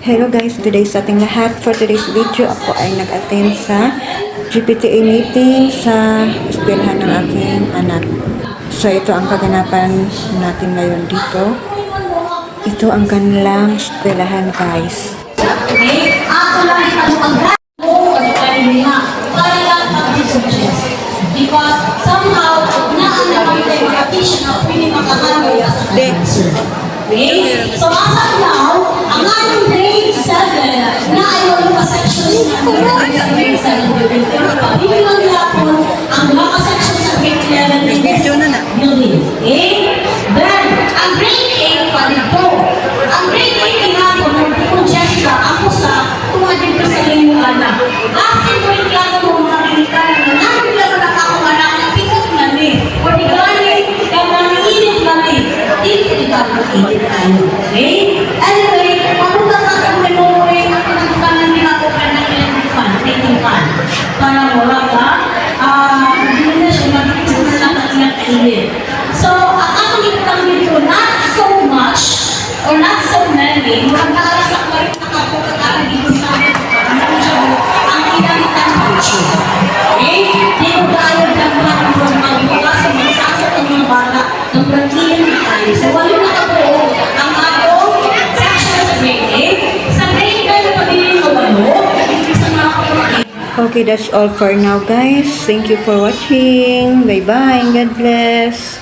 Hello guys, today sa ating lahat. For today's video, ako ay nag-attend sa GPTA meeting sa eskwelahan ng aking anak. So ito ang kaganapan natin ngayon dito. Ito ang kanilang eskwelahan guys. Okay? Ako lang ipagpagdaan mo ang kanila para lang mag-suggest. Because somehow, naanaman tayo repetition na pwede makakamay sa answer. Okay? So, as of now, ang ating grade 7 na ay wala pa sections na grade 7 building. Pero pag-ibig lang yapon, ang mga sections sa grade 11 building. Okay? Then, ang grade 8 pa dito. Ang grade 8 kinapon, kung Jessica, ako sa tumadin ko sa limuan na. Asin ko yung klaro mo mga pinikanan na namin lang na nakakumanak na pikot na ni. O di gani, kaya init na ni. Init ka po init tayo. Okay? Anyway, papunta ka sa memory, ako nagkanan din ako ka na taking fun. Para wala ka, hindi na siya mag-isip na lang at ilang kainit. So, ang aking itang dito, not so much, or not so many, murang nakasak pa rin nakapagkakaroon dito sa ang kinamitan dito. Okay? Dito tayo daghan sa mga bukas sa mga sasok ng mga bata ng pagkilin na tayo. So, wala nakabuo ang atong section sa grade 8. Sa grade 9 pagkilin ko walo, sa mga kapatid. Okay, that's all for now guys. Thank you for watching. Bye-bye. God bless.